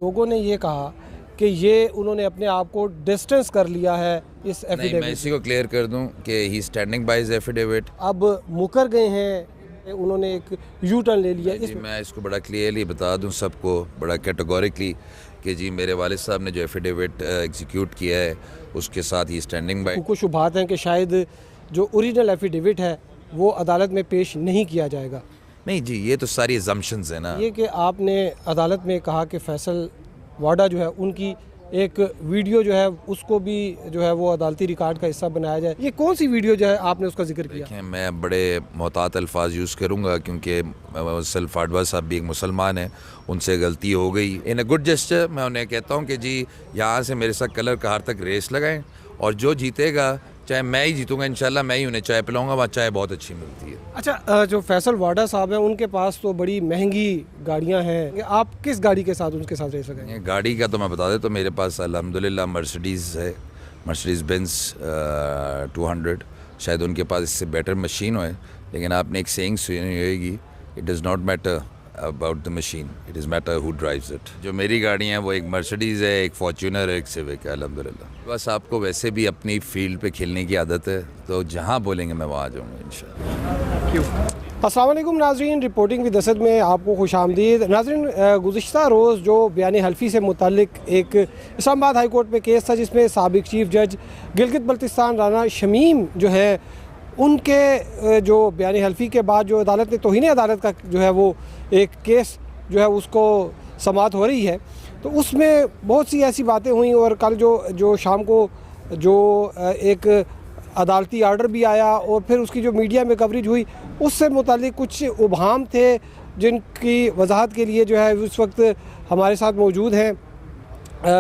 लोगों ने ये कहा कि ये उन्होंने अपने आप को डिस्टेंस कर लिया है इस नहीं, मैं एफिडेविट इसी को क्लियर कर दूं कि ही स्टैंडिंग बाय हिज एफिडेविट। अब मुकर गए हैं, उन्होंने एक यू टर्न ले लिया। जी मैं इसको बड़ा क्लियरली बता दूं सबको, बड़ा कैटेगोरिकली, कि जी मेरे वालिद साहब ने जो एफिडेविट एग्जीक्यूट किया है उसके साथ ही स्टैंडिंग बाय। कुछ शुबहात हैं कि शायद जो ओरिजिनल एफिडेविट है वो अदालत में पेश नहीं किया जाएगा। नहीं जी, ये तो सारी अजम्पशंस है ना। ये कि आपने अदालत में कहा कि फैसल वाडा जो है उनकी एक वीडियो जो है उसको भी जो है वो अदालती रिकॉर्ड का हिस्सा बनाया जाए, ये कौन सी वीडियो जो है आपने उसका जिक्र किया? देखें, मैं बड़े मोहतात अल्फाज यूज़ करूँगा क्योंकि सल्फ आडवा साहब भी एक मुसलमान है, उनसे गलती हो गई। इन अ गुड जेस्चर मैं उन्हें कहता हूँ कि जी यहाँ से मेरे साथ कलर कहार तक रेस लगाएं और जो जीतेगा, चाहे मैं ही जीतूंगा इंशाल्लाह, मैं ही उन्हें चाय पिलाऊंगा, वहाँ चाय बहुत अच्छी मिलती है। अच्छा, जो फैसल वाडा साहब हैं उनके पास तो बड़ी महंगी गाड़ियां हैं, आप किस गाड़ी के साथ उनके साथ रह सकेंगे? गाड़ी का तो मैं बता दें तो मेरे पास अल्हम्दुलिल्लाह मर्सिडीज़ है, मर्सिडीज़ बेंज 200। शायद उनके पास इससे बेटर मशीन हो, लेकिन आपने एक सेइंग सुनी होगी, it does not matter about the machine, it is matter who drives it. जो मेरी गाड़ी है वो एक मर्सिडीज़ है, एक फॉर्च्यूनर है, एक सिविक है अल्हम्दुलिल्लाह। बस आपको वैसे भी अपनी फील्ड पे खेलने की आदत है, तो जहाँ बोलेंगे मैं वहाँ आ जाऊँगा इंशाल्लाह। अस्सलाम वालेकुम नाज़रीन, रिपोर्टिंग विद असद में आपको खुशामदीद। नाज़रीन, गुज़िश्ता रोज़ जो बयान हल्फी से मुतालिक एक इस्लामाबाद हाई कोर्ट में केस था जिसमें साबिक चीफ जज गिलगित बल्तिस्तान राना शमीम जो है उनके जो बयान हल्फी के बाद जो अदालत ने तौहीन अदालत का जो है वो एक केस जो है उसको समाअत हो रही है, तो उसमें बहुत सी ऐसी बातें हुई और कल जो शाम को जो एक अदालती आर्डर भी आया और फिर उसकी जो मीडिया में कवरेज हुई उससे मुतालिक कुछ उबहाम थे जिनकी वजाहत के लिए जो है उस वक्त हमारे साथ मौजूद हैं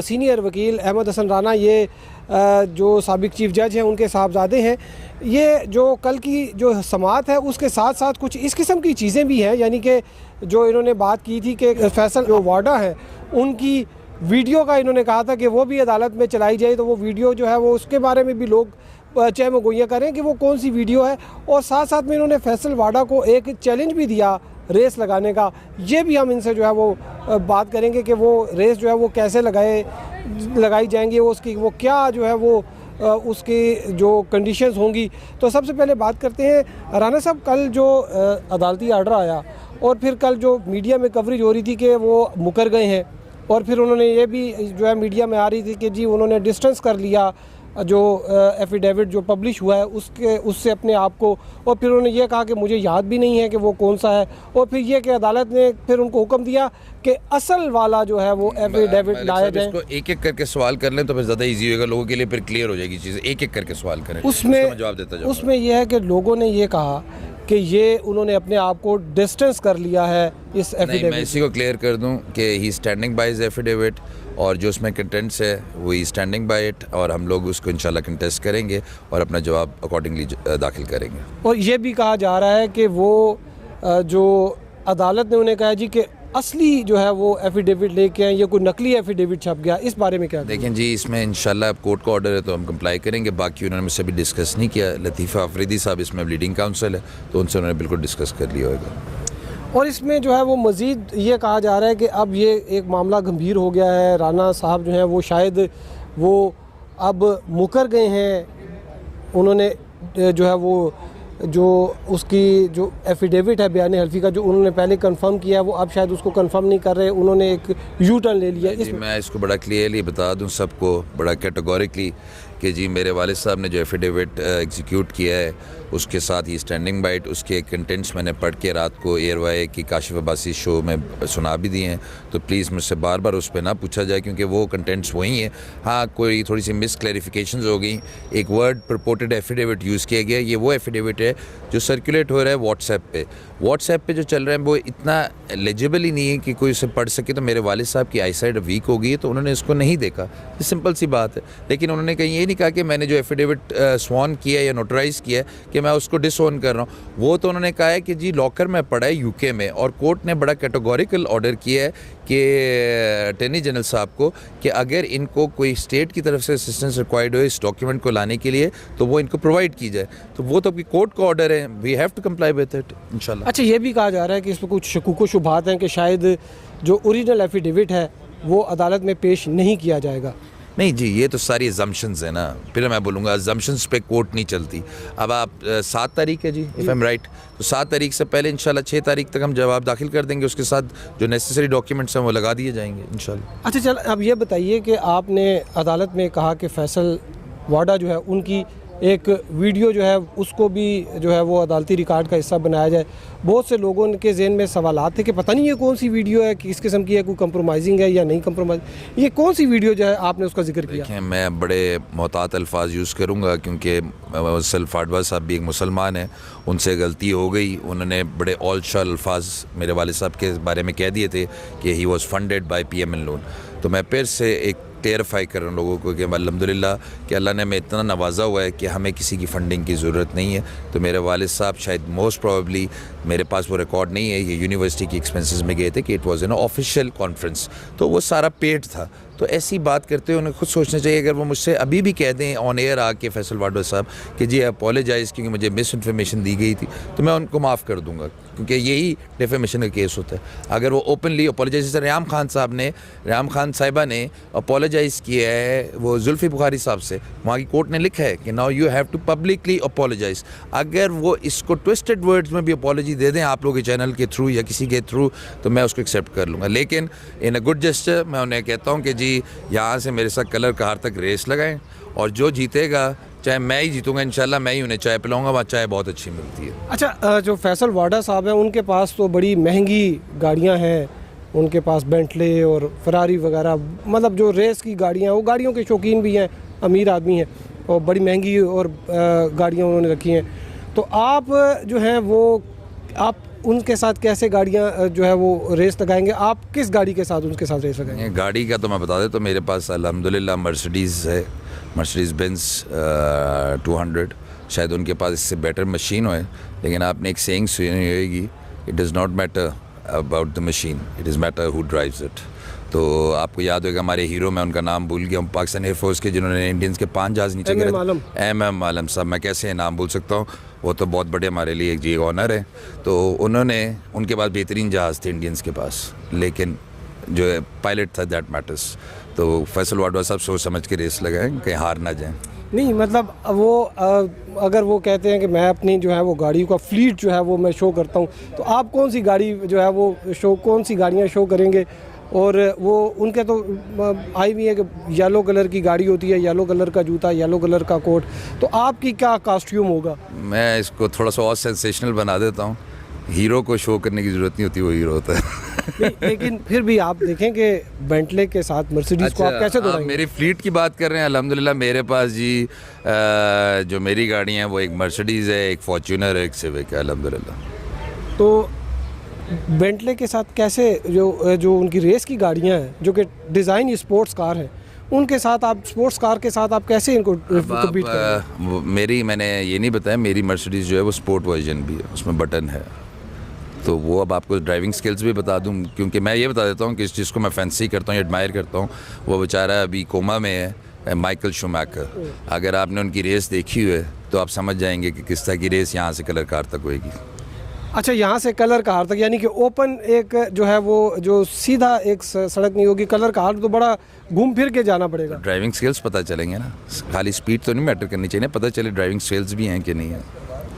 सीनियर वकील अहमद हसन राना, ये जो साबिक चीफ जज हैं उनके साहबजादे हैं। ये जो कल की जो समाअत है उसके साथ साथ कुछ इस किस्म की चीज़ें भी हैं, यानी कि जो इन्होंने बात की थी कि फैसल जो वाडा है उनकी वीडियो का इन्होंने कहा था कि वो भी अदालत में चलाई जाए, तो वो वीडियो जो है वो उसके बारे में भी लोग चहम गोइयाँ करें कि वो कौन सी वीडियो है। और साथ साथ में इन्होंने फैसल वाडा को एक चैलेंज भी दिया रेस लगाने का, ये भी हम इनसे जो है वो बात करेंगे कि वो रेस जो है वो कैसे लगाई जाएंगी, उसकी वो क्या जो है वो उसकी जो कंडीशंस होंगी। तो सबसे पहले बात करते हैं राना साहब, कल जो अदालती आर्डर आया और फिर कल जो मीडिया में कवरेज हो रही थी कि वो मुकर गए हैं और फिर उन्होंने ये भी जो है मीडिया में आ रही थी कि जी उन्होंने डिस्टेंस कर लिया जो एफिडेविट जो पब्लिश हुआ है उससे अपने आप को, और फिर उन्होंने ये कहा कि मुझे याद भी नहीं है कि वो कौन सा है, और फिर ये कि अदालत ने फिर उनको हुक्म दिया कि असल वाला जो है वो एफिडेविट लाया जाए। इसको एक एक करके सवाल कर लें तो फिर ज़्यादा इजी होगा लोगों के लिए, फिर क्लियर हो जाएगी चीज़ें। एक एक करके सवाल करें, उसमें जवाब देता जाऊँ। उसमें यह है कि लोगों ने ये कहा कि ये उन्होंने अपने आप को डिस्टेंस कर लिया है इस एफिडेविट। मैं इसी को क्लियर कर दूं कि ही स्टैंडिंग बाय हिज एफिडेविट और जो उसमें कंटेंट्स है वो ही स्टैंडिंग बाय इट, और हम लोग उसको इंशाल्लाह कंटेस्ट करेंगे और अपना जवाब अकॉर्डिंगली दाखिल करेंगे। और ये भी कहा जा रहा है कि वो जो अदालत ने उन्हें कहा जी कि असली जो है वो एफिडेविट लेके आए, ये कोई नकली एफिडेविट छप गया, इस बारे में क्या? देखें जी, इसमें इंशाल्लाह कोर्ट का ऑर्डर है तो हम कंप्लाई करेंगे। बाकी उन्होंने मुझसे भी डिस्कस नहीं किया। लतीफ़ा अफरीदी साहब इसमें लीडिंग काउंसिल है तो उनसे उन्होंने बिल्कुल डिस्कस कर लिया होगा। और इसमें जो है वो मज़ीद ये कहा जा रहा है कि अब ये एक मामला गंभीर हो गया है, राना साहब जो हैं वो शायद वो अब मुकर गए हैं, उन्होंने जो है वो जो उसकी जो एफिडेविट है बयान हल्फी का जो उन्होंने पहले कंफर्म किया है वो अब शायद उसको कंफर्म नहीं कर रहे, उन्होंने एक यू टर्न ले लिया। मैं इसको बड़ा क्लियरली बता दूं सबको, बड़ा कैटेगोरिकली, कि जी मेरे वालिद साहब ने जो एफिडेविट एग्जीक्यूट किया है उसके साथ ही स्टैंडिंग बाइट, उसके कंटेंट्स मैंने पढ़ के रात को एयरवाई की काशिफ अब्बासी शो में सुना भी दिए हैं, तो प्लीज़ मुझसे बार बार उस पर ना पूछा जाए क्योंकि वो कंटेंट्स वही हैं। हाँ, कोई थोड़ी सी मिस क्लैरिफिकेशंस हो गई, एक वर्ड प्रपोर्टेड एफिडेविट यूज़ किया गया। ये वो एफिडेविट है जो सर्कुलेट हो रहा है व्हाट्सएप पे जो चल रहा है वो इतना एलिजिबल ही नहीं है कि कोई उसे पढ़ सके। तो मेरे वालिद साहब की आई साइड वीक हो गई है तो उन्होंने इसको नहीं देखा, ये सिंपल सी बात है। लेकिन उन्होंने कहीं ये नहीं कहा कि मैंने जो एफिडेविट स्वॉन किया या नोटराइज़ किया कि मैं उसको डिसओन कर रहा हूँ। वो तो उन्होंने कहा है कि जी लॉकर में पड़ा है यूके में, और कोर्ट ने बड़ा कैटेगोरिकल ऑर्डर किया है कि अटॉर्नी जनरल साहब को कि अगर इनको कोई स्टेट की तरफ से असिस्टेंस रिक्वायर्ड हो इस डॉक्यूमेंट को लाने के लिए तो वो इनको प्रोवाइड की जाए। तो वो तो कोर्ट का ऑर्डर है, we have to comply with it इंशाल्लाह। अच्छा, ये भी कहा जा रहा है कि इसमें कुछ शकूक शुबहात हैं कि शायद जो ओरिजिनल एफिडेविट है वो अदालत में पेश नहीं किया जाएगा। नहीं जी, ये तो सारी अजम्पशंस है ना। फिर मैं बोलूँगा अजम्पशंस पे कोर्ट नहीं चलती। अब आप 7 तारीख है जी, इफ़ आई एम राइट, तो 7 तारीख से पहले इंशाल्लाह 6 तारीख तक हम जवाब दाखिल कर देंगे, उसके साथ जो नेसेसरी डॉक्यूमेंट्स हैं वो लगा दिए जाएंगे इंशाल्लाह। अच्छा चल, अब ये बताइए कि आपने अदालत में कहा कि फैसल वाडा जो है उनकी एक वीडियो जो है उसको भी जो है वो अदालती रिकॉर्ड का हिस्सा बनाया जाए। बहुत से लोगों के जहन में सवालात थे कि पता नहीं ये कौन सी वीडियो है, किस किस्म की है, कोई कंप्रोमाइजिंग है या नहीं कंप्रोमाइज, ये कौन सी वीडियो जो है आपने उसका जिक्र किया? देखें, मैं बड़े मोहतात अल्फाज यूज़ करूँगा क्योंकि सल्फ आडवा साहब भी एक मुसलमान है, उनसे गलती हो गई। उन्होंने बड़े ऑल शल अल्फाज मेरे वाले साहब के बारे में कह दिए थे कि he was funded by PMN loan. तो मैं फिर से एक टेरिफाई कर रहा हूँ लोगों को कि अल्हम्दुलिल्लाह कि अल्लाह ने हमें इतना नवाजा हुआ है कि हमें किसी की फ़ंडिंग की ज़रूरत नहीं है। तो मेरे वालिद साहब शायद मोस्ट प्रोबेबली, मेरे पास वो रिकॉर्ड नहीं है, ये यूनिवर्सिटी की एक्सपेंसेस में गए थे कि it was an official conference, तो वो सारा पेड था। तो ऐसी बात करते हुए उन्हें खुद सोचना चाहिए। अगर वो मुझसे अभी भी कह दें ऑन एयर आके फैसल वाडवा साहब कि जी अपोलोजाइज़ क्योंकि मुझे मिस इन्फॉर्मेशन दी गई थी, तो मैं उनको माफ़ कर दूंगा क्योंकि यही डिफेमेशन का केस होता है। अगर वो ओपनली अपोलोजाइज, रेयाम खान साहिबा ने अपोलोजाइज़ किया है वो जुल्फ़ी बुखारी साहब से, वहाँ की कोर्ट ने लिखा है कि now you have to publicly apologise. अगर वो इसको ट्विस्टेड वर्ड्स में भी अपॉलोजी दे दें आप लोगों के चैनल के थ्रू या किसी के थ्रू, तो मैं उसको एक्सेप्ट कर लूँगा। लेकिन इन अ गुड जेस्चर मैं उन्हें कहता हूँ कि जी यहाँ से मेरे साथ कलर कहार तक रेस लगाएं और जो जीतेगा, चाहे मैं ही जीतूंगा इंशाल्लाह, मैं ही उन्हें चाय पिलाऊंगा, वहाँ चाय बहुत अच्छी मिलती है। अच्छा, जो फैसल वाडा साहब हैं उनके पास तो बड़ी महंगी गाड़ियाँ हैं, उनके पास बेंटले और फरारी वगैरह, मतलब जो रेस की गाड़ियाँ, वो गाड़ियों के शौकीन भी हैं, अमीर आदमी हैं और बड़ी महंगी और गाड़ियाँ उन्होंने रखी हैं। तो आप जो हैं वो आप उनके साथ कैसे गाड़ियाँ जो है वो रेस लगाएंगे? आप किस गाड़ी के साथ उनके साथ रेस लगाएंगे? गाड़ी का तो मैं बता देता हूँ, मेरे पास अल्हम्दुलिल्लाह मर्सिडीज़ है, मर्सिडीज़ बेंज 200। शायद उनके पास इससे बेटर मशीन हो, लेकिन आपने एक सेइंग सुनी होगी, it does not matter about the machine, it is matter who drives it. तो आपको याद होगा हमारे हीरो, मैं उनका नाम भूल गया हूँ, पाकिस्तान एयरफोर्स के जिन्होंने इंडियंस के 5 जहाज़ नीचे गिरे, MM आलम साहब, मैं कैसे नाम भूल सकता हूँ, वो तो बहुत बड़े हमारे लिए एक जी ऑनर है। तो उनके पास बेहतरीन जहाज़ थे इंडियंस के पास, लेकिन जो पायलट था दैट मैटर्स। तो फैसल वाडवा साहब सोच समझ के रेस लगाएं, कहीं हार ना जाएं। नहीं, मतलब वो अगर वो कहते हैं कि मैं अपनी जो है वो गाड़ी का फ्लीट जो है वो मैं शो करता हूँ, तो आप कौन सी गाड़ी जो है वो कौन सी गाड़ियाँ शो करेंगे? और वो उनके तो आई भी है कि येलो कलर की गाड़ी होती है, येलो कलर का जूता, येलो कलर का कोट, तो आपकी क्या कॉस्ट्यूम होगा? मैं इसको थोड़ा सा और सेंसेशनल बना देता हूँ, हीरो को शो करने की ज़रूरत नहीं होती, वो हीरो होता है। लेकिन फिर भी आप देखें कि बेंटले के साथ मर्सिडीज़ को आप कैसे दौड़ाएंगे? मेरी फ्लीट की बात कर रहे हैं, अल्हम्दुलिल्लाह मेरे पास जी जो मेरी गाड़ी है वो एक मर्सिडीज़ है, एक फॉर्च्यूनर है, एक सिविक है, अल्हम्दुलिल्लाह। तो बेंटले के साथ कैसे जो उनकी रेस की गाड़ियां हैं जो कि डिज़ाइन स्पोर्ट्स कार हैं, उनके साथ आप स्पोर्ट्स कार के साथ आप कैसे इनको कम्पीट करेंगे? मैंने ये नहीं बताया, मेरी मर्सिडीज़ जो है वो स्पोर्ट वर्जन भी है, उसमें बटन है। तो वो अब आपको ड्राइविंग स्किल्स भी बता दूं, क्योंकि मैं ये बता देता हूँ कि इस चीज़ को मैं फैंसी करता हूँ, एडमायर करता हूँ। वो बेचारा अभी कोमा में है, माइकल शूमैकर। अगर आपने उनकी रेस देखी हुई है तो आप समझ जाएंगे कि किस तरह की रेस यहाँ से कलर कार तक होएगी। अच्छा, यहाँ से कलर कार तक, यानी कि ओपन एक जो है वो जो सीधा एक सड़क नहीं होगी, कलर कार तो बड़ा घूम फिर के जाना पड़ेगा। ड्राइविंग स्किल्स पता चलेंगे ना, खाली स्पीड तो नहीं मैटर करनी चाहिए, पता चले ड्राइविंग स्किल्स भी हैं कि नहीं है।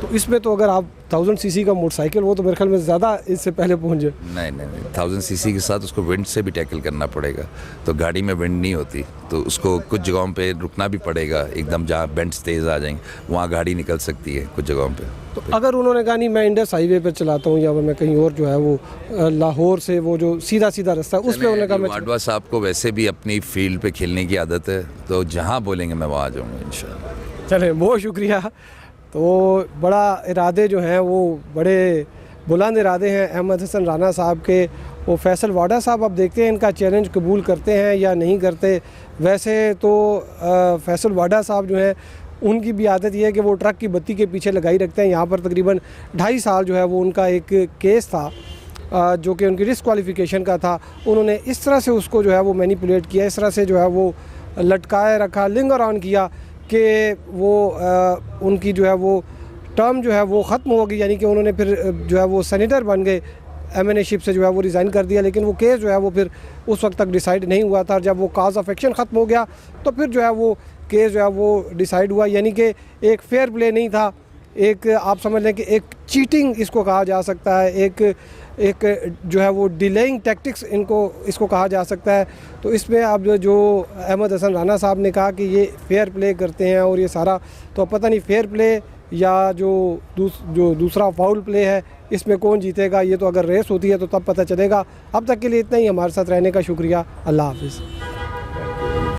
तो इसमें तो अगर आप 1000 सीसी का मोटरसाइकिल, वो तो मेरे ख्याल में ज़्यादा इससे पहले पहुँच जाए। नहीं, 1000 सीसी के साथ उसको विंड से भी टैकल करना पड़ेगा। तो गाड़ी में विंड नहीं होती, तो उसको कुछ जगहों पे रुकना भी पड़ेगा, एकदम जहाँ बेंड्स तेज़ आ जाएंगे वहाँ गाड़ी निकल सकती है कुछ जगहों पे। तो अगर उन्होंने कहा नहीं मैं इंडस हाईवे पे चलाता हूँ या मैं कहीं और जो है वो लाहौर से वो जो सीधा रास्ता है उस पर उन्होंने कहा मैं वाडवा साहब को वैसे भी अपनी फील्ड पे खेलने की आदत है, तो जहाँ बोलेंगे मैं वहाँ आ जाऊँगा इंशाल्लाह। चलें, बहुत शुक्रिया। तो बड़ा इरादे जो हैं वो बड़े बुलंद इरादे हैं अहमद हसन राना साहब के। वो फैसल वाडा साहब अब देखते हैं इनका चैलेंज कबूल करते हैं या नहीं करते। वैसे तो फैसल वाडा साहब जो हैं उनकी भी आदत ये है कि वो ट्रक की बत्ती के पीछे लगाई रखते हैं। यहाँ पर तकरीबन 2.5 साल जो है वो उनका एक केस था जो कि उनकी डिस्क्वालिफिकेशन का था। उन्होंने इस तरह से उसको जो है वो मैनिपुलेट किया, इस तरह से जो है वो लटकाए रखा, लिंगर ऑन किया कि वो उनकी जो है वो टर्म जो है वो ख़त्म हो गई, यानी कि उन्होंने फिर जो है वो सेनेटर बन गए MNA शिप से जो है वो रिज़ाइन कर दिया, लेकिन वो केस जो है वो फिर उस वक्त तक डिसाइड नहीं हुआ था। जब वो काज ऑफ एक्शन ख़त्म हो गया तो फिर जो है वो केस जो है वो डिसाइड हुआ, यानी कि एक फेयर प्ले नहीं था, एक आप समझ लें कि एक चीटिंग इसको कहा जा सकता है, एक जो है वो डिलेइंग टैक्टिक्स इसको कहा जा सकता है। तो इसमें अब जो अहमद हसन राना साहब ने कहा कि ये फेयर प्ले करते हैं और ये सारा, तो पता नहीं फेयर प्ले या जो दूसरा फाउल प्ले है इसमें कौन जीतेगा। ये तो अगर रेस होती है तो तब पता चलेगा। अब तक के लिए इतना ही। हमारे साथ रहने का शुक्रिया। अल्लाह हाफिज़।